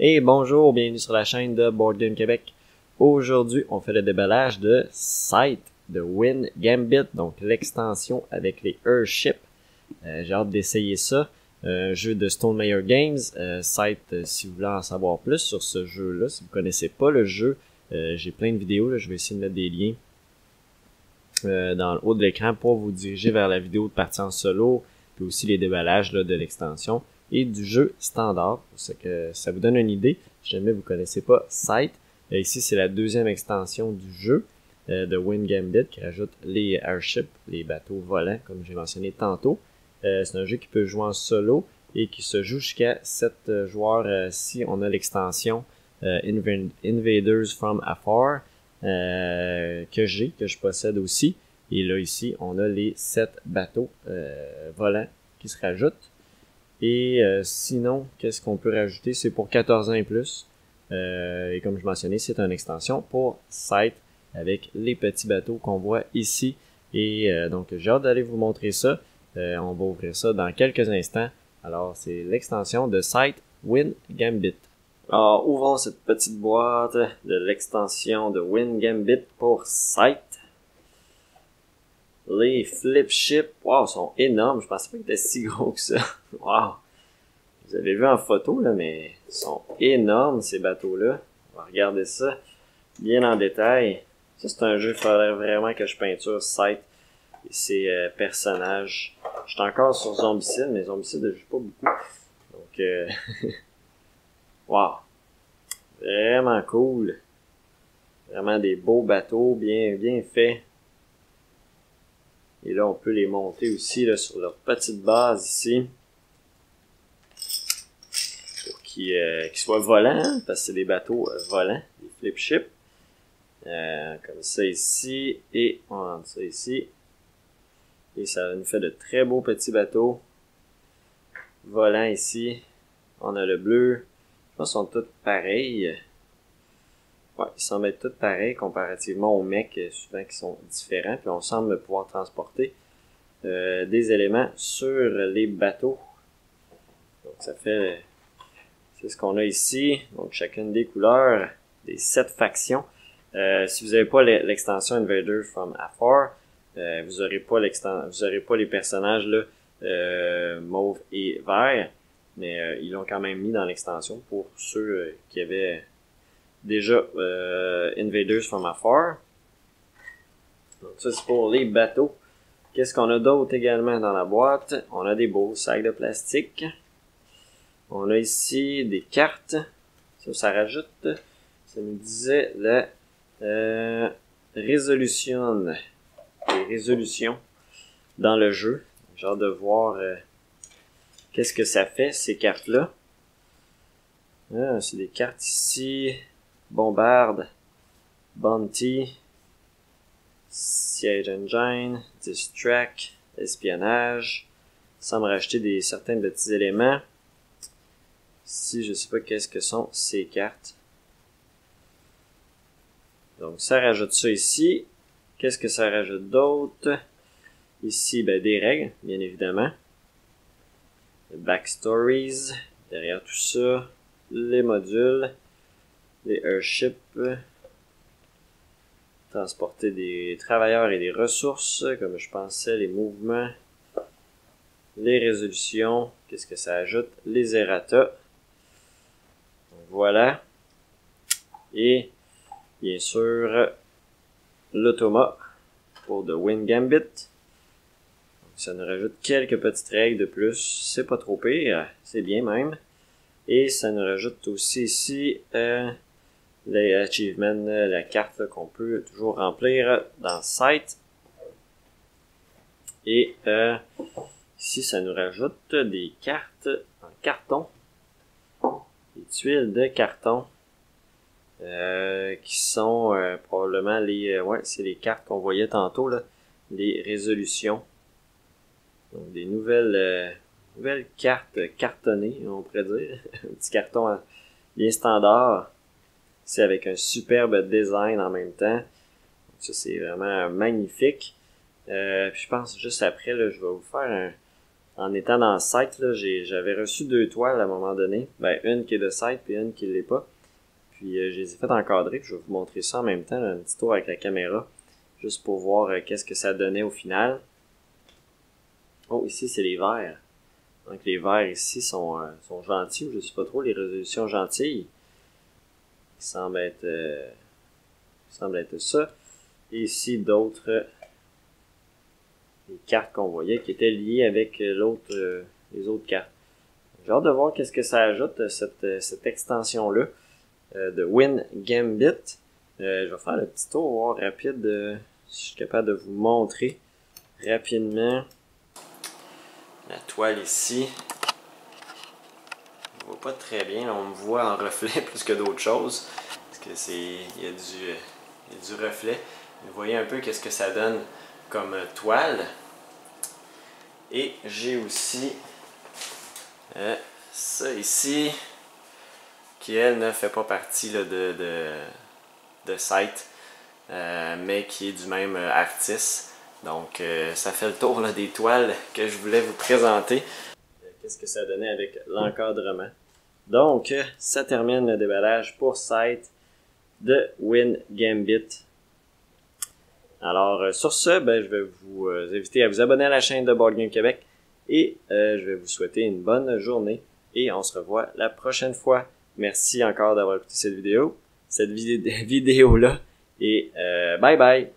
Et bonjour, bienvenue sur la chaîne de Board Game Québec. Aujourd'hui, on fait le déballage de Scythe de Wind Gambit, donc l'extension avec les Earthships. J'ai hâte d'essayer ça. Jeu de Stonemaier Games. Scythe, si vous voulez en savoir plus sur ce jeu-là, si vous connaissez pas le jeu, j'ai plein de vidéos, là, je vais essayer de mettre des liens dans le haut de l'écran pour vous diriger vers la vidéo de partie en solo, puis aussi les déballages là, de l'extension et du jeu standard, pour que ça vous donne une idée. Si jamais vous connaissez pas Scythe, ici c'est la deuxième extension du jeu de Wind Gambit qui rajoute les airships, les bateaux volants, comme j'ai mentionné tantôt. C'est un jeu qui peut jouer en solo et qui se joue jusqu'à 7 joueurs si on a l'extension Invaders from Afar que je possède aussi. Et là ici, on a les 7 bateaux volants qui se rajoutent. Et sinon, qu'est-ce qu'on peut rajouter? C'est pour 14 ans et plus. Et comme je mentionnais, c'est une extension pour Scythe avec les petits bateaux qu'on voit ici. Et donc, j'ai hâte d'aller vous montrer ça. On va ouvrir ça dans quelques instants. Alors, c'est l'extension de Scythe Wind Gambit. Alors, ouvrons cette petite boîte de l'extension de Wind Gambit pour Scythe. Les flip ships, wow, sont énormes. Je pensais pas qu'ils étaient si gros que ça. Wow. Vous avez vu en photo, là, mais ils sont énormes, ces bateaux-là. On va regarder ça bien en détail. Ça, c'est un jeu, il faudrait vraiment que je peinture Scythe et ses personnages. Je suis encore sur Zombicide, mais Zombicide, je joue pas beaucoup. Donc, wow. Vraiment cool. Vraiment des beaux bateaux, bien faits. Et là, on peut les monter aussi là, sur leur petite base ici. Pour qu'ils soient volants, hein, parce que c'est des bateaux volants, des flip ships. Comme ça ici, et on rentre ça ici. Et ça nous fait de très beaux petits bateaux. Volants ici. On a le bleu. Je pense qu'ils sont tous pareils. Ouais, ils semblent être tous pareils comparativement aux mecs, souvent qui sont différents. Puis on semble pouvoir transporter des éléments sur les bateaux. Donc ça fait... c'est ce qu'on a ici. Donc chacune des couleurs, des 7 factions. Si vous n'avez pas l'extension Invaders from Afar, vous aurez pas les personnages là, mauve et vert. Mais ils l'ont quand même mis dans l'extension pour ceux qui avaient déjà Invaders from Afar. Donc ça c'est pour les bateaux. Qu'est-ce qu'on a d'autre également dans la boîte? On a des beaux sacs de plastique. On a ici des cartes. Ça rajoute. Ça nous disait la résolution. Les résolutions dans le jeu. J'ai hâte de voir qu'est-ce que ça fait ces cartes-là. Ah, c'est des cartes ici. Bombarde, Bounty, Siege Engine, Distract, Espionnage. Ça me racheter certains petits éléments. Ici, je sais pas qu'est-ce que sont ces cartes. Donc, ça rajoute ça ici. Qu'est-ce que ça rajoute d'autre? Ici, ben, des règles, bien évidemment. Backstories, derrière tout ça. Les modules. Les airships, transporter des travailleurs et des ressources, comme je pensais, les mouvements, les résolutions, qu'est-ce que ça ajoute, les errata. Donc voilà. Et bien sûr, l'automa pour The Wind Gambit. Donc, ça nous rajoute quelques petites règles de plus, c'est pas trop pire, c'est bien même. Et ça nous rajoute aussi ici les achievements, la carte qu'on peut toujours remplir dans Scythe. Et ici, ça nous rajoute des cartes en carton. Des tuiles de carton. Qui sont probablement c'est les cartes qu'on voyait tantôt, là. Les résolutions. Donc des nouvelles cartes cartonnées, on pourrait dire. Un petit carton bien standard. C'est avec un superbe design en même temps. Donc ça, c'est vraiment magnifique. Puis je pense juste après, là, je vais vous faire en étant dans le site, là, j'avais reçu 2 toiles à un moment donné. Ben, une qui est de site puis une qui l'est pas. Puis je les ai fait encadrer, puis je vais vous montrer ça en même temps, là, un petit tour avec la caméra, juste pour voir qu'est-ce que ça donnait au final. Oh, ici c'est les verts. Donc les verts ici sont gentils, ou je sais pas trop, les résolutions gentilles. Qui semble être ça. Et ici d'autres les cartes qu'on voyait qui étaient liées avec les autres cartes. J'ai hâte de voir qu'est-ce que ça ajoute, cette extension-là de Win Gambit. Je vais faire le petit tour rapide, si je suis capable de vous montrer rapidement la toile ici. On voit pas très bien, là, on me voit en reflet plus que d'autres choses, parce que il y a du reflet. Vous voyez un peu qu'est-ce que ça donne comme toile. Et j'ai aussi ça ici, qui elle ne fait pas partie là, de site, mais qui est du même artiste. Donc ça fait le tour là, des toiles que je voulais vous présenter. Qu'est-ce que ça donnait avec l'encadrement. Donc ça termine le déballage pour site de Win Gambit. Alors sur ce, je vais vous inviter à vous abonner à la chaîne de Board Game Québec et je vais vous souhaiter une bonne journée et on se revoit la prochaine fois. Merci encore d'avoir écouté cette vidéo là et bye bye!